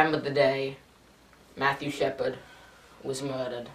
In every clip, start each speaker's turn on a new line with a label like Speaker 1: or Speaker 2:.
Speaker 1: remember the day Matthew Shepard was murdered.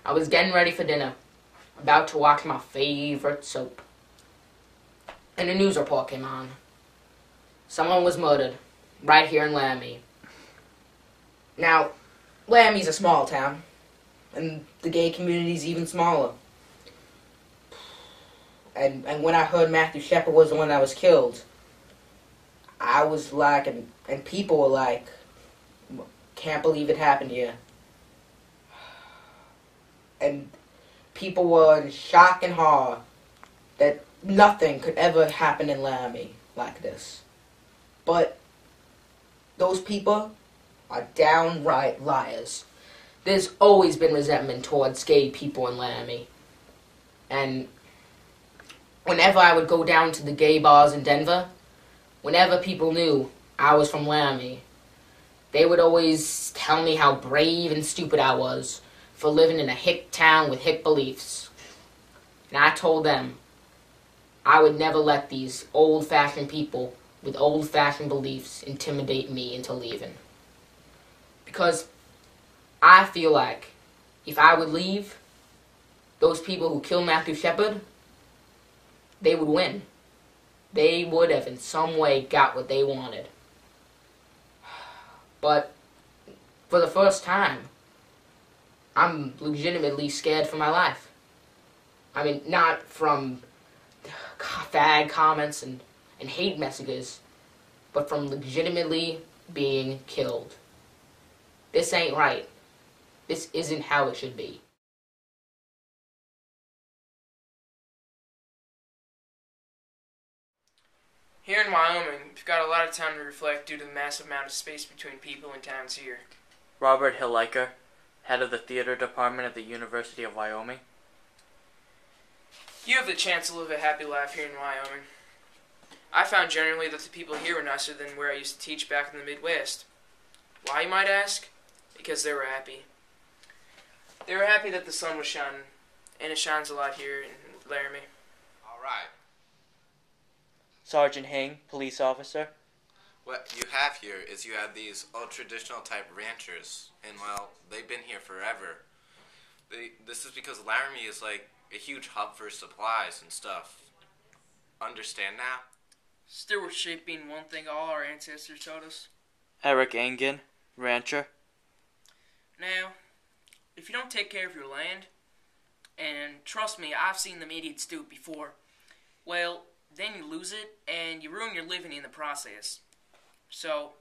Speaker 1: I was getting ready for dinner, about to watch my favorite soap, and a news report came on. Someone was murdered, right here in Laramie. Now, Laramie's a small town, and the gay community's even smaller. And when I heard Matthew Shepard was the one that was killed, I was like, and people were like, can't believe it happened here. And people were in shock and horror that nothing could ever happen in Laramie like this. But those people are downright liars. There's always been resentment towards gay people in Laramie. And whenever I would go down to the gay bars in Denver, whenever people knew I was from Laramie, they would always tell me how brave and stupid I was for living in a hick town with hick beliefs. And I told them I would never let these old-fashioned people with old-fashioned beliefs intimidate me into leaving. Because I feel like if I would leave, those people who killed Matthew Shepard, they would win. They would have in some way got what they wanted. But for the first time, I'm legitimately scared for my life. I mean, not from fag comments and hate messages, but from legitimately being killed. This ain't right. This isn't how it should be.
Speaker 2: Here in Wyoming, we've got a lot of time to reflect due to the massive amount of space between people and towns here.
Speaker 3: Robert Hilliker, head of the theater department at the University of Wyoming.
Speaker 2: You have the chance to live a happy life here in Wyoming. I found generally that the people here were nicer than where I used to teach back in the Midwest. Why, you might ask? Because they were happy. They were happy that the sun was shining, and it shines a lot here in Laramie.
Speaker 4: All right.
Speaker 3: Sergeant Hing, police officer.
Speaker 4: What you have here is you have these old traditional type ranchers, and well, they've been here forever. This is because Laramie is like a huge hub for supplies and stuff. Understand now?
Speaker 2: Stewardship being one thing all our ancestors taught us.
Speaker 3: Eric Engen, rancher.
Speaker 2: Now, if you don't take care of your land, and trust me, I've seen the idiots do it before, well, then you lose it, and you ruin your living in the process. So,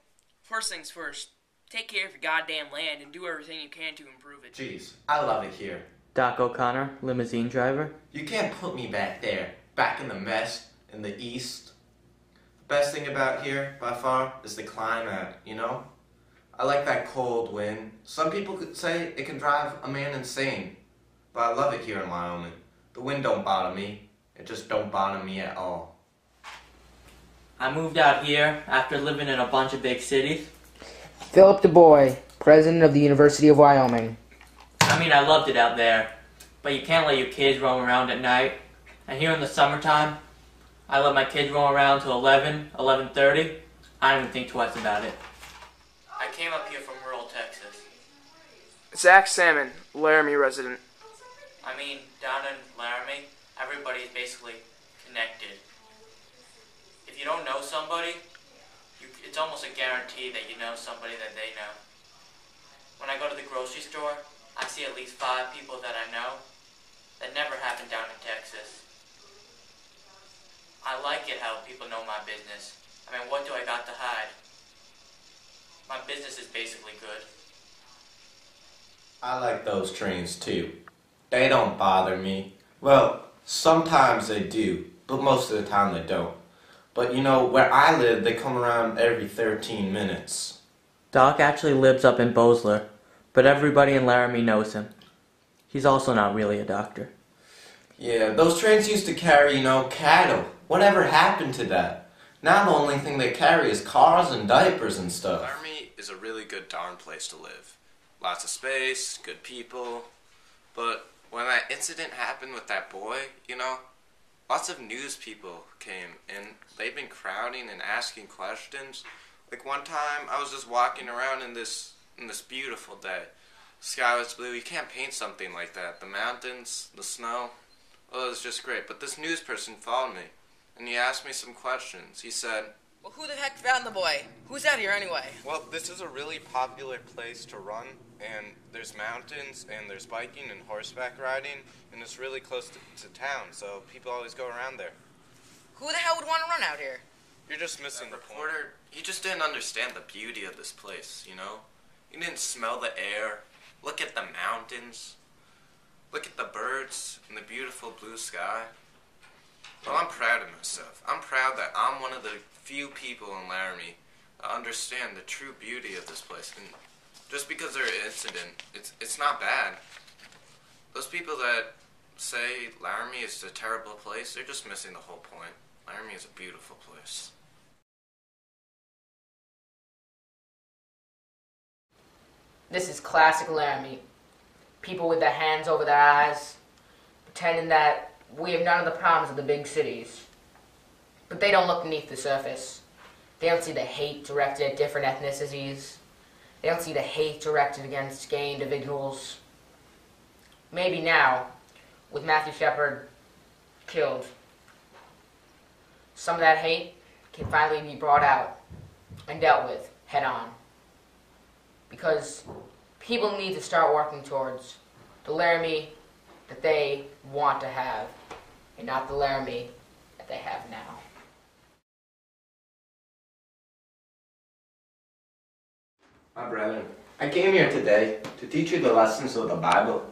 Speaker 2: first things first, take care of your goddamn land and do everything you can to improve it.
Speaker 4: Jeez, I love it here.
Speaker 3: Doc O'Connor, limousine driver.
Speaker 4: You can't put me back there, back in the mess, in the east. The best thing about here, by far, is the climate, you know? I like that cold wind. Some people could say it can drive a man insane, but I love it here in Wyoming. The wind don't bother me. It just don't bother me at all.
Speaker 3: I moved out here after living in a bunch of big cities.
Speaker 1: Philip Du Bois, president of the University of Wyoming.
Speaker 3: I mean, I loved it out there, but you can't let your kids roam around at night. And here in the summertime, I let my kids roam around till 11, 11:30. I don't even think twice about it. I came up here from rural Texas.
Speaker 2: Zach Salmon, Laramie resident.
Speaker 3: I mean, down in Laramie, everybody's basically connected. If you don't know somebody, it's almost a guarantee that you know somebody that they know. When I go to the grocery store, I see at least 5 people that I know. That never happened down in Texas. I like it how people know my business. I mean, what do I got to hide? My business is basically good.
Speaker 4: I like those trains too. They don't bother me. Well, sometimes they do, but most of the time they don't. But you know, where I live, they come around every 13 minutes.
Speaker 3: Doc actually lives up in Bosler, but everybody in Laramie knows him. He's also not really a doctor.
Speaker 4: Yeah, those trains used to carry, cattle. Whatever happened to that? Now the only thing they carry is cars and diapers and stuff. Laramie is a really good darn place to live. Lots of space, good people. But when that incident happened with that boy, lots of news people came, and they've been crowding and asking questions. Like one time, I was just walking around in this beautiful day. The sky was blue. You can't paint something like that. The mountains, the snow, oh, it was just great. But this news person followed me, and he asked me some questions. He said,
Speaker 2: Well, who the heck found the boy? Who's out here anyway?
Speaker 4: well, this is a really popular place to run, and there's mountains, and there's biking and horseback riding, and it's really close to town, so people always go around there.
Speaker 2: Who the hell would want to run out here?
Speaker 4: You're just missing the point. Reporter, he just didn't understand the beauty of this place, you know? He didn't smell the air, look at the mountains, look at the birds and the beautiful blue sky. Well, I'm proud of myself. I'm proud that I'm one of the few people in Laramie that understand the true beauty of this place. And just because there's an incident, it's not bad. Those people that say Laramie is a terrible place, they're just missing the whole point. Laramie is a beautiful place.
Speaker 1: This is classic Laramie. People with their hands over their eyes, pretending that we have none of the problems of the big cities. But they don't look beneath the surface. They don't see the hate directed at different ethnicities. They don't see the hate directed against gay individuals. Maybe now, with Matthew Shepard killed, some of that hate can finally be brought out and dealt with head on. Because people need to start working towards the Laramie that they want to have, and not the Laramie that they have now.
Speaker 4: My brethren, I came here today to teach you the lessons of the Bible.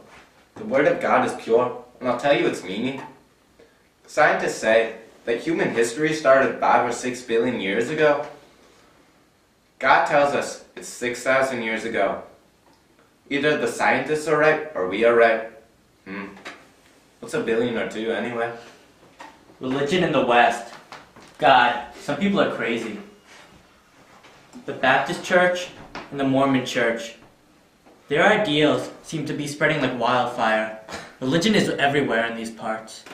Speaker 4: The Word of God is pure, and I'll tell you its meaning. Scientists say that human history started 5 or 6 billion years ago. God tells us it's 6,000 years ago. Either the scientists are right, or we are right. What's a billion or two, anyway?
Speaker 5: Religion in the West. God, some people are crazy. The Baptist Church and the Mormon Church. Their ideals seem to be spreading like wildfire. Religion is everywhere in these parts.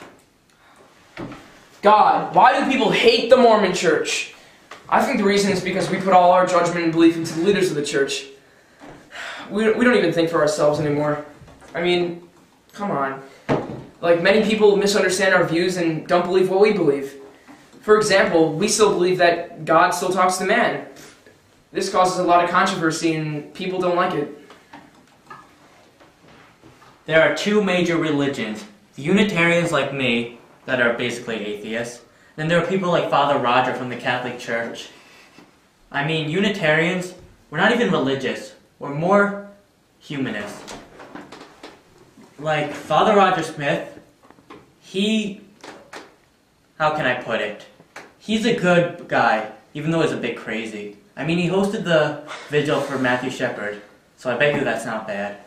Speaker 2: God, why do people hate the Mormon Church? I think the reason is because we put all our judgment and belief into the leaders of the church. We don't even think for ourselves anymore. I mean, come on. Like, many people misunderstand our views and don't believe what we believe. For example, we still believe that God still talks to man. This causes a lot of controversy and people don't like it.
Speaker 5: There are two major religions. The Unitarians like me, that are basically atheists. Then there are people like Father Roger from the Catholic Church. I mean, Unitarians, we're not even religious. We're more humanist. Like Father Roger Smith, how can I put it? He's a good guy, even though he's a bit crazy. I mean, he hosted the vigil for Matthew Shepard, so I bet you that's not bad.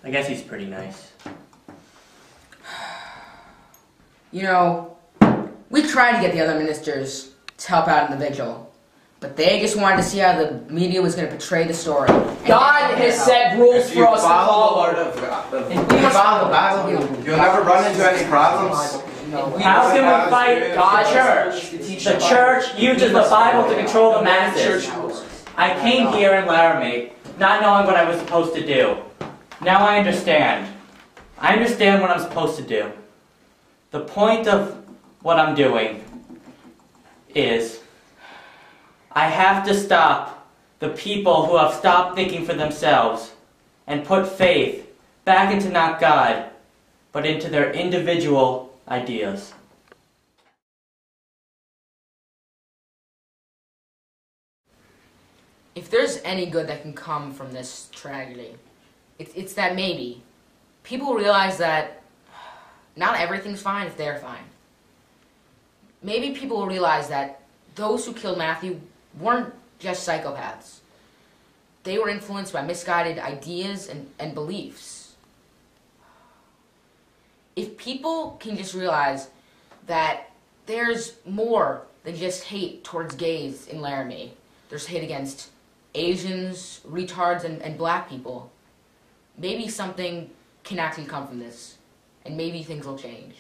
Speaker 5: I guess he's pretty nice.
Speaker 1: You know, we tried to get the other ministers to help out in the vigil, but they just wanted to see how the media was going to portray the story.
Speaker 2: God has set rules for us to follow.
Speaker 4: If you follow the Bible, you'll never run into any problems.
Speaker 5: How can we fight God's church? The church uses the Bible to control the masses. I came here in Laramie, not knowing what I was supposed to do. Now I understand. I understand what I'm supposed to do. The point of what I'm doing is I have to stop the people who have stopped thinking for themselves and put faith back into not God, but into their individual ideas.
Speaker 1: If there's any good that can come from this tragedy, it's that maybe people realize that not everything's fine if they're fine. Maybe people will realize that those who killed Matthew weren't just psychopaths. They were influenced by misguided ideas and beliefs. If people can just realize that there's more than just hate towards gays in Laramie, there's hate against Asians, retards, and black people, maybe something can actually come from this, and maybe things will change.